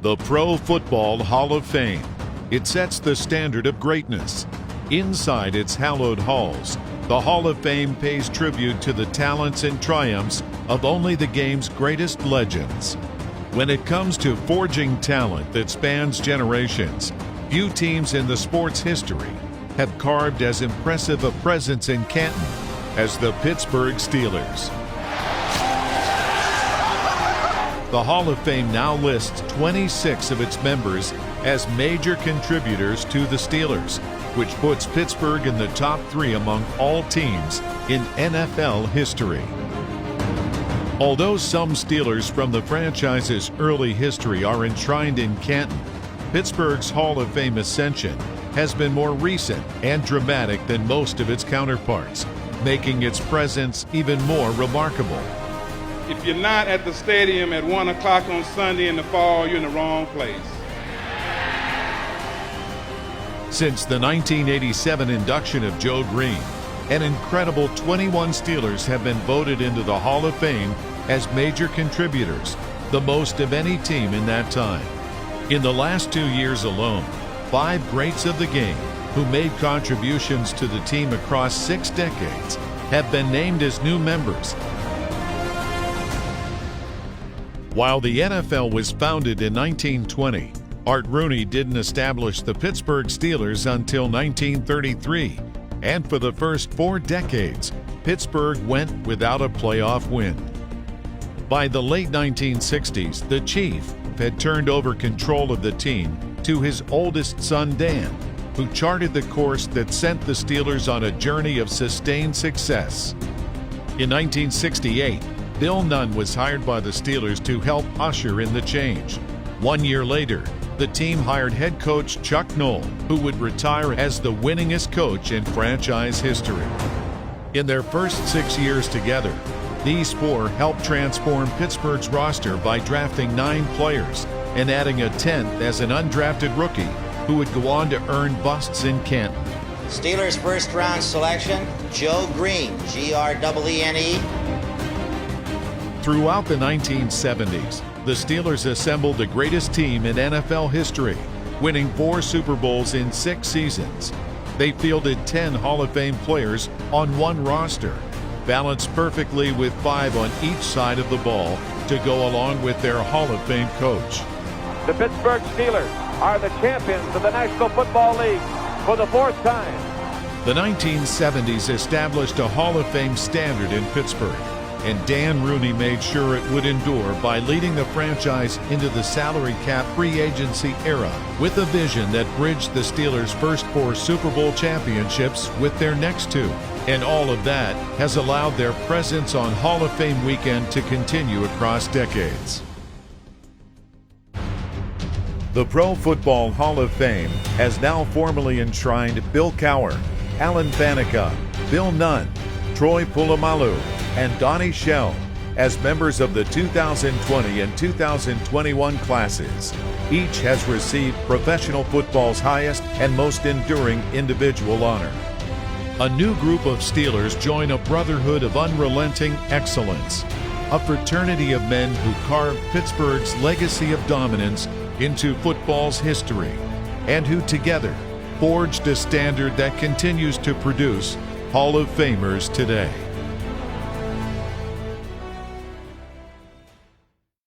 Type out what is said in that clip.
The Pro Football Hall of Fame. It sets the standard of greatness. Inside its hallowed halls, the Hall of Fame pays tribute to the talents and triumphs of only the game's greatest legends. When it comes to forging talent that spans generations, few teams in the sport's history have carved as impressive a presence in Canton as the Pittsburgh Steelers. The Hall of Fame now lists 26 of its members as major contributors to the Steelers, which puts Pittsburgh in the top 3 among all teams in NFL history. Although some Steelers from the franchise's early history are enshrined in Canton, Pittsburgh's Hall of Fame ascension has been more recent and dramatic than most of its counterparts, making its presence even more remarkable. If you're not at the stadium at 1 o'clock on Sunday in the fall, you're in the wrong place. Since the 1987 induction of Joe Green, an incredible 21 Steelers have been voted into the Hall of Fame as major contributors, the most of any team in that time. In the last 2 years alone, 5 greats of the game who made contributions to the team across 6 decades have been named as new members. While the NFL was founded in 1920, Art Rooney didn't establish the Pittsburgh Steelers until 1933, and for the first 4 decades, Pittsburgh went without a playoff win. By the late 1960s, the Chief had turned over control of the team to his oldest son, Dan, who charted the course that sent the Steelers on a journey of sustained success. In 1968, Bill Nunn was hired by the Steelers to help usher in the change. 1 year later, the team hired head coach Chuck Noll, who would retire as the winningest coach in franchise history. In their first 6 years together, these 4 helped transform Pittsburgh's roster by drafting 9 players and adding a 10th as an undrafted rookie who would go on to earn busts in Canton. Steelers first round selection, Joe Green, Green. Throughout the 1970s, the Steelers assembled the greatest team in NFL history, winning 4 Super Bowls in 6 seasons. They fielded 10 Hall of Fame players on one roster, balanced perfectly with 5 on each side of the ball to go along with their Hall of Fame coach. The Pittsburgh Steelers are the champions of the National Football League for the 4th time. The 1970s established a Hall of Fame standard in Pittsburgh, and Dan Rooney made sure it would endure by leading the franchise into the salary cap free agency era with a vision that bridged the Steelers' first 4 Super Bowl championships with their next 2. And all of that has allowed their presence on Hall of Fame weekend to continue across decades. The Pro Football Hall of Fame has now formally enshrined Bill Cowher, Alan Faneca, Bill Nunn, Troy Polamalu, and Donnie Shell as members of the 2020 and 2021 classes. Each has received professional football's highest and most enduring individual honor. A new group of Steelers join a brotherhood of unrelenting excellence, a fraternity of men who carved Pittsburgh's legacy of dominance into football's history, and who together forged a standard that continues to produce Hall of Famers today.